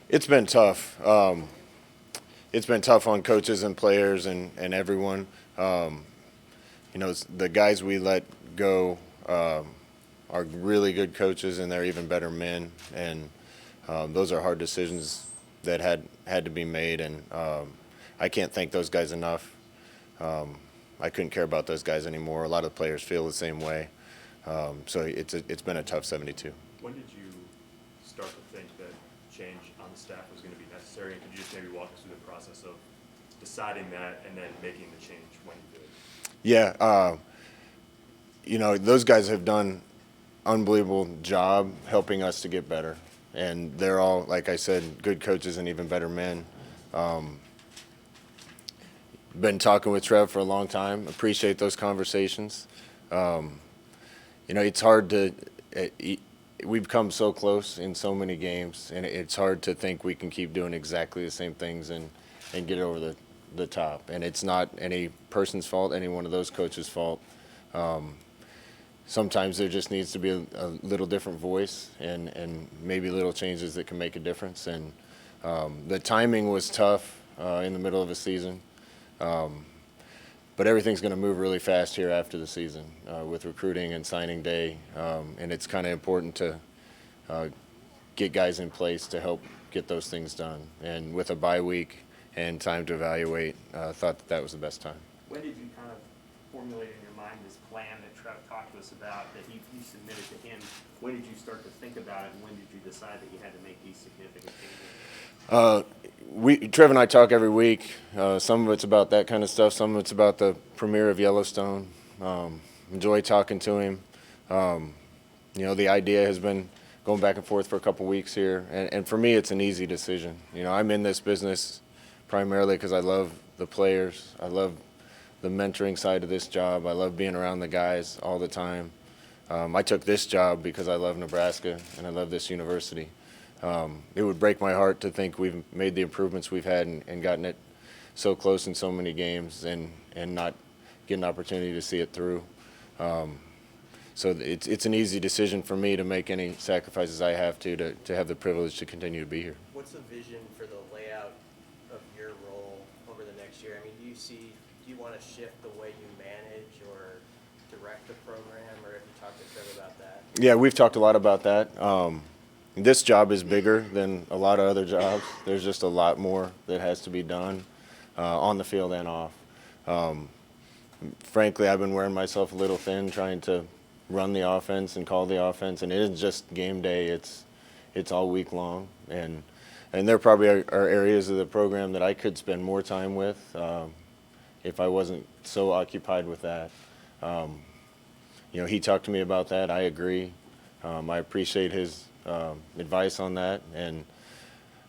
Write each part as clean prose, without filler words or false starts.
It's been tough. It's been tough on coaches and players and everyone. The guys we let go are really good coaches and they're even better men. And those are hard decisions that had to be made. And I can't thank those guys enough. I couldn't care about those guys anymore. A lot of players feel the same way. So it's been a tough 72. When did you start to think that change on the staff was going to be necessary? And could you just maybe walk us through the process of deciding that and then making the change when you did? Yeah, those guys have done unbelievable job helping us to get better. And they're all, like I said, good coaches and even better men. Been talking with Trev for a long time. Appreciate those conversations. It's hard to we've come so close in so many games, and it's hard to think we can keep doing exactly the same things and get over the top. And it's not any person's fault, any one of those coaches' fault. Sometimes there just needs to be a little different voice and maybe little changes that can make a difference. And the timing was tough in the middle of a season. But everything's going to move really fast here after the season with recruiting and signing day. And it's kind of important to get guys in place to help get those things done. And with a bye week and time to evaluate, thought that was the best time. When did you kind of formulate in your mind this plan that Trev talked to us about that you submitted to him? When did you start to think about it, and when did you decide that you had to make these significant changes? Trev and I talk every week. Some of it's about that kind of stuff. Some of it's about the premiere of Yellowstone. Enjoy talking to him. The idea has been going back and forth for a couple weeks here. And for me, it's an easy decision. I'm in this business primarily because I love the players. I love the mentoring side of this job. I love being around the guys all the time. I took this job because I love Nebraska and I love this university. It would break my heart to think we've made the improvements we've had and gotten it so close in so many games and not get an opportunity to see it through. So it's an easy decision for me to make any sacrifices I have to have the privilege to continue to be here. What's the vision for the layout of your role over the next year? I mean, do you want to shift the way you manage or direct the program, or have you talked to Trev about that? Yeah, we've talked a lot about that. This job is bigger than a lot of other jobs. There's just a lot more that has to be done on the field and off. Frankly, I've been wearing myself a little thin trying to run the offense and call the offense, and it isn't just game day. It's all week long, and there probably are areas of the program that I could spend more time with if I wasn't so occupied with that. He talked to me about that. I agree. I appreciate his advice on that, and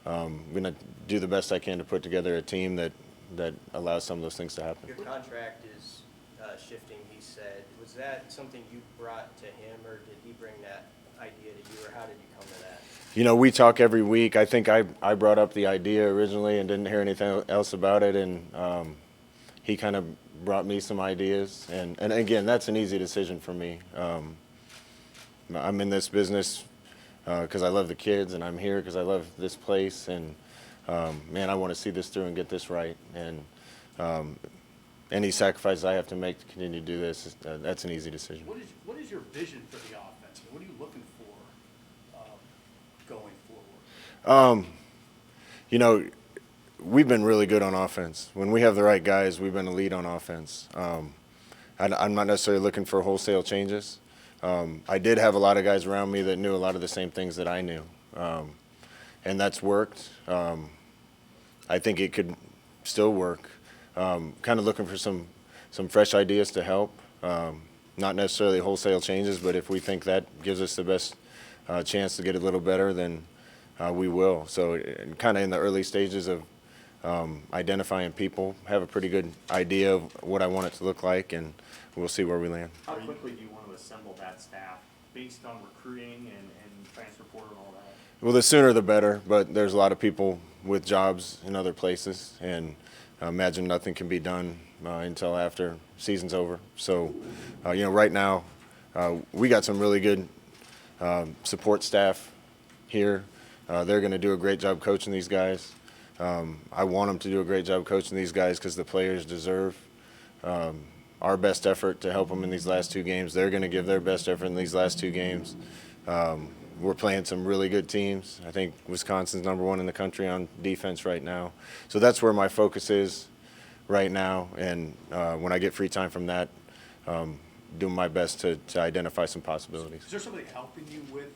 I'm going to do the best I can to put together a team that allows some of those things to happen. Your contract is shifting, he said. Was that something you brought to him, or did he bring that idea to you, or how did you come to that? We talk every week. I think I brought up the idea originally and didn't hear anything else about it, and he kind of brought me some ideas. And again, that's an easy decision for me. I'm in this business because I love the kids, and I'm here because I love this place, and I want to see this through and get this right. And any sacrifices I have to make to continue to do this, that's an easy decision. What is your vision for the offense? What are you looking for going forward? We've been really good on offense. When we have the right guys, we've been elite on offense. I'm not necessarily looking for wholesale changes. I did have a lot of guys around me that knew a lot of the same things that I knew, and that's worked. I think it could still work. Kind of looking for some fresh ideas to help, not necessarily wholesale changes, but if we think that gives us the best chance to get a little better, then we will. So kind of in the early stages of identifying people, have a pretty good idea of what I want it to look like, and we'll see where we land. How quickly do you want to assemble that staff based on recruiting and transfer portal and all that? Well, the sooner the better, but there's a lot of people with jobs in other places, and I imagine nothing can be done until after season's over. So, right now, we got some really good support staff here. They're going to do a great job coaching these guys. I want them to do a great job coaching these guys because the players deserve our best effort to help them in these last two games. They're going to give their best effort in these last two games. We're playing some really good teams. I think Wisconsin's #1 in the country on defense right now. So that's where my focus is right now. And when I get free time from that, doing my best to identify some possibilities. Is there somebody helping you with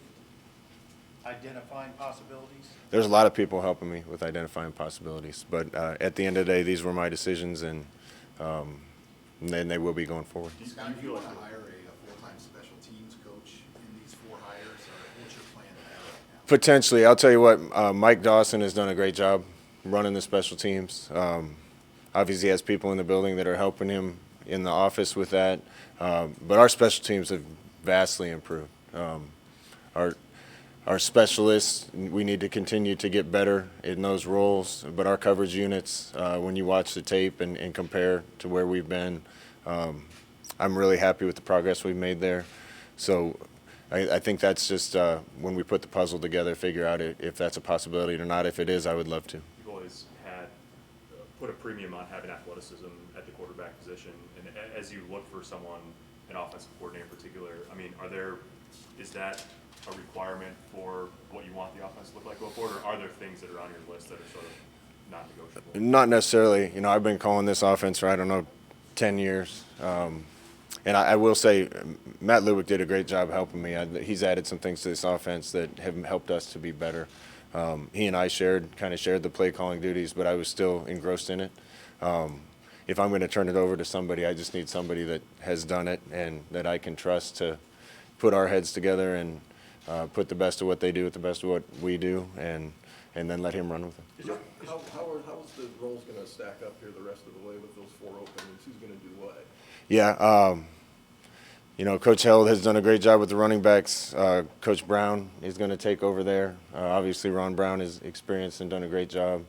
identifying possibilities? There's a lot of people helping me with identifying possibilities. But at the end of the day, these were my decisions, and then they will be going forward. Scott, do you want to hire a full-time special teams coach in these 4 hires, or what's your plan there right now? Potentially. I'll tell you what, Mike Dawson has done a great job running the special teams. Obviously, he has people in the building that are helping him in the office with that. But our special teams have vastly improved. Our specialists, we need to continue to get better in those roles. But our coverage units, when you watch the tape and compare to where we've been, I'm really happy with the progress we've made there. So I think that's just when we put the puzzle together, figure out if that's a possibility or not. If it is, I would love to. You've always had put a premium on having athleticism at the quarterback position, and as you look for someone, an offensive coordinator in particular, I mean, is that a requirement for what you want the offense to look like going forward, or are there things that are on your list that are sort of not negotiable? Not necessarily. I've been calling this offense for, 10 years. And I will say, Matt Lubick did a great job helping me. He's added some things to this offense that have helped us to be better. He and I shared the play calling duties, but I was still engrossed in it. If I'm going to turn it over to somebody, I just need somebody that has done it and that I can trust to put our heads together and put the best of what they do with the best of what we do, and then let him run with it. How's the roles going to stack up here the rest of the way with those 4 openings? Who's going to do what? Yeah, Coach Held has done a great job with the running backs. Coach Brown is going to take over there. Obviously, Ron Brown is experienced and done a great job.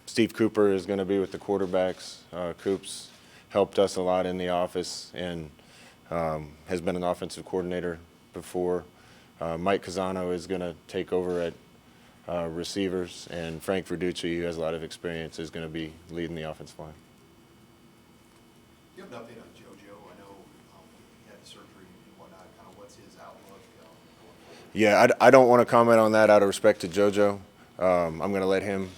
Steve Cooper is going to be with the quarterbacks. Coops helped us a lot in the office and has been an offensive coordinator before. Mike Casano is going to take over at receivers, and Frank Verducci, who has a lot of experience, is going to be leading the offensive line. Do you have an update on JoJo? I know he had surgery and whatnot. Kind of what's his outlook going forward? Yeah, I don't want to comment on that out of respect to JoJo. I'm going to let him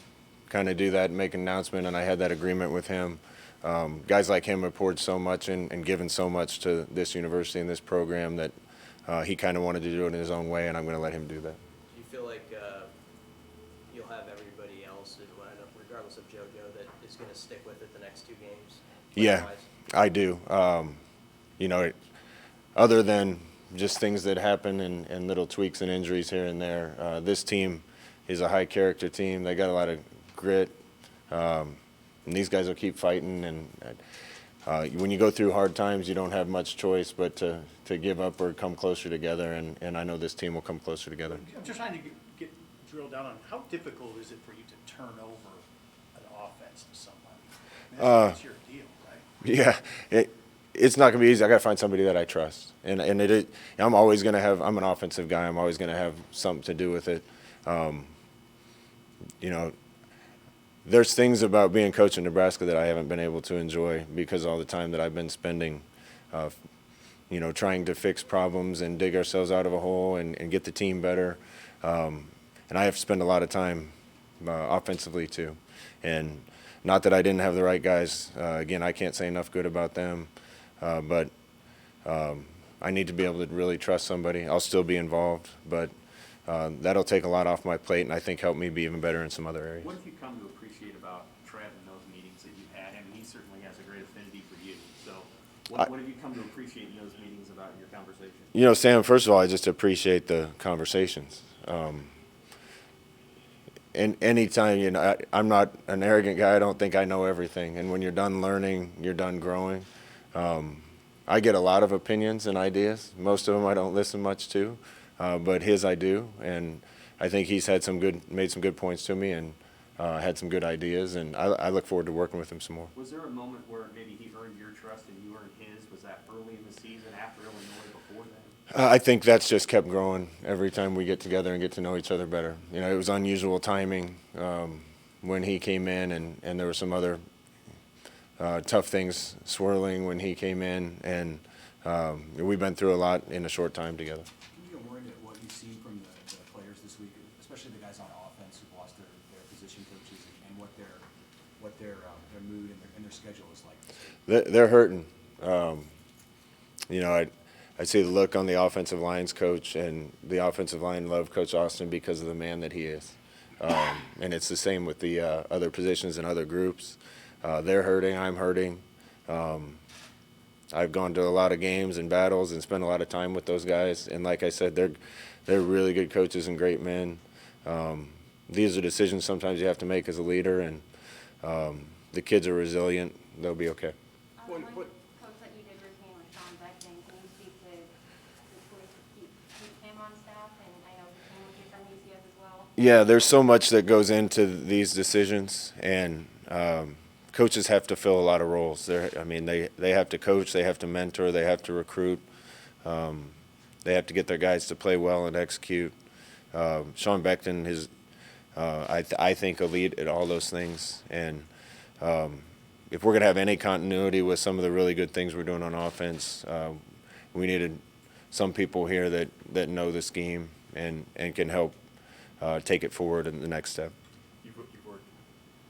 kind of do that and make an announcement, and I had that agreement with him. Guys like him have poured so much and given so much to this university and this program that he kind of wanted to do it in his own way, and I'm going to let him do that. Do you feel like you'll have everybody else, regardless of JoJo, that is going to stick with it the next 2 games? Yeah, Otherwise? I do. Other than just things that happen and little tweaks and injuries here and there, this team is a high-character team. They got a lot of grit, and these guys will keep fighting. And when you go through hard times, you don't have much choice but to give up or come closer together, and I know this team will come closer together. I'm just trying to get drilled down on how difficult is it for you to turn over an offense to somebody? I mean, that's your deal, right? Yeah, it's not going to be easy. I got to find somebody that I trust, and I'm always going to have. I'm an offensive guy. I'm always going to have something to do with it. There's things about being coach in Nebraska that I haven't been able to enjoy because of all the time that I've been spending, trying to fix problems and dig ourselves out of a hole and get the team better. And I have to spend a lot of time offensively too. And not that I didn't have the right guys. Again, I can't say enough good about them. But I need to be able to really trust somebody. I'll still be involved, but that'll take a lot off my plate and I think help me be even better in some other areas. What have you come to appreciate about Trev in those meetings that you've had? I mean, he certainly has a great affinity for you. So what have you come to appreciate in those meetings about your conversation? Sam, first of all, I just appreciate the conversations. And anytime, I'm not an arrogant guy. I don't think I know everything. And when you're done learning, you're done growing. I get a lot of opinions and ideas. Most of them I don't listen much to, but his I do. And I think he's had made some good points to me and had some good ideas. And I look forward to working with him some more. Was there a moment where maybe he earned your trust and you earned his? Was that early in the season, after Illinois, before I think that's just kept growing every time we get together and get to know each other better. You know, it was unusual timing when he came in, and there were some other tough things swirling when he came in, and we've been through a lot in a short time together. Can you get worried at what you've seen from the players this week, especially the guys on offense who've lost their position coaches, and what their mood and their schedule is like? They're hurting. You know, I see the look on the offensive line's coach, and the offensive line love Coach Austin because of the man that he is. And it's the same with the other positions and other groups. They're hurting. I'm hurting. I've gone to a lot of games and battles and spent a lot of time with those guys. And like I said, they're really good coaches and great men. These are decisions sometimes you have to make as a leader, and the kids are resilient. They'll be okay. What- One coach that you did retain was Sean Beckton. Can you speak to the choice to keep him on staff? And I know he came with you from UCF as well. Yeah, there's so much that goes into these decisions, and coaches have to fill a lot of roles. They have to coach, they have to mentor, they have to recruit, they have to get their guys to play well and execute. Sean Beckton is, I think, a lead at all those things, and if we're going to have any continuity with some of the really good things we're doing on offense, we needed some people here that know the scheme and can help take it forward in the next step. You've worked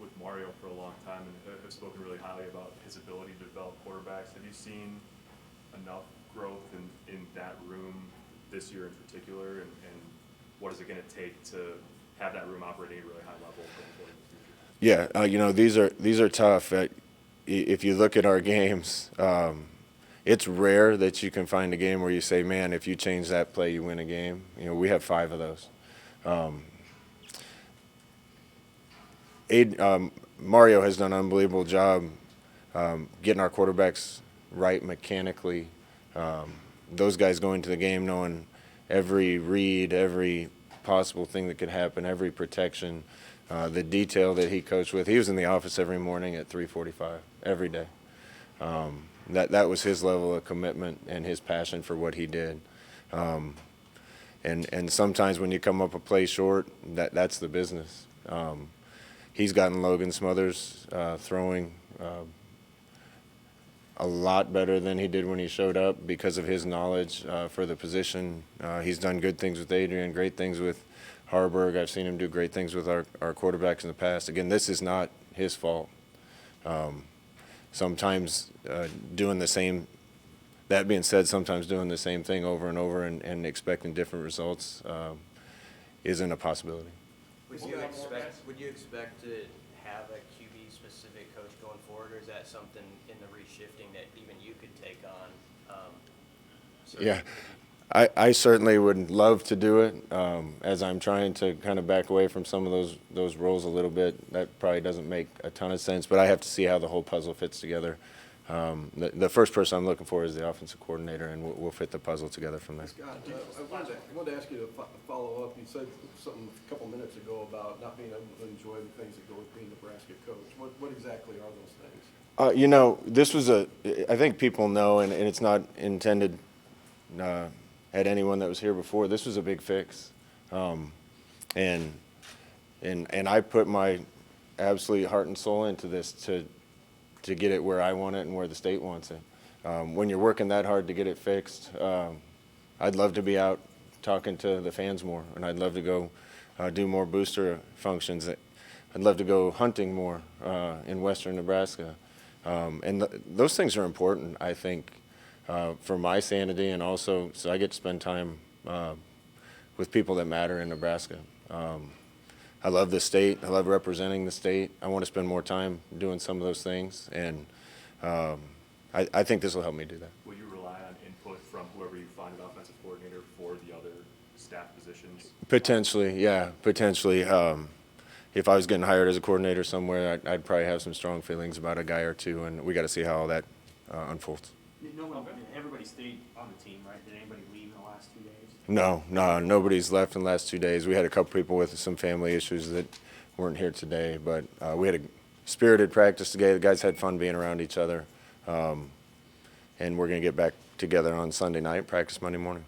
with Mario for a long time and have spoken really highly about his ability to develop quarterbacks. Have you seen enough growth in that room this year in particular, and what is it going to take to have that room operating at a really high level going forward in the future? Yeah, you know, these are tough. If you look at our games, it's rare that you can find a game where you say, man, if you change that play, you win a game. You know, we have 5 of those. Mario has done an unbelievable job getting our quarterbacks right mechanically. Those guys go into the game knowing every read, every possible thing that could happen, every protection, the detail that he coached with. He was in the office every morning at 3:45, every day. That was his level of commitment and his passion for what he did. And sometimes when you come up a play short, that's the business. He's gotten Logan Smothers throwing a lot better than he did when he showed up because of his knowledge for the position. He's done good things with Adrian, great things with Harburg. I've seen him do great things with our quarterbacks in the past. Again, this is not his fault. Sometimes doing the same, that being said, sometimes doing the same thing over and over and expecting different results isn't a possibility. Would you expect to have a QB-specific coach going forward, or is that something in the reshifting that even you could take on? Yeah, I certainly would love to do it. As I'm trying to kind of back away from some of those roles a little bit, that probably doesn't make a ton of sense, but I have to see how the whole puzzle fits together. The first person I'm looking for is the offensive coordinator, and we'll fit the puzzle together from there. Scott, I wanted to ask you to follow up. You said something a couple minutes ago about not being able to enjoy the things that go with being a Nebraska coach. What exactly are those things? You know, this was I think people know, and it's not intended at anyone that was here before. This was a big fix. And I put my absolute heart and soul into this to get it where I want it and where the state wants it. When you're working that hard to get it fixed, I'd love to be out talking to the fans more, and I'd love to go do more booster functions. I'd love to go hunting more in western Nebraska. And those things are important, I think, for my sanity, and also so I get to spend time with people that matter in Nebraska. I love the state. I love representing the state. I want to spend more time doing some of those things, and I think this will help me do that. Will you rely on input from whoever you find an offensive coordinator for the other staff positions? Potentially, yeah, potentially. If I was getting hired as a coordinator somewhere, I'd probably have some strong feelings about a guy or two, and we got to see how all that unfolds. Everybody stayed on the team, right? Did anybody leave in the last 2 days? No, nobody's left in the last 2 days. We had a couple people with some family issues that weren't here today, but we had a spirited practice today. The guys had fun being around each other, and we're going to get back together on Sunday night, practice Monday morning.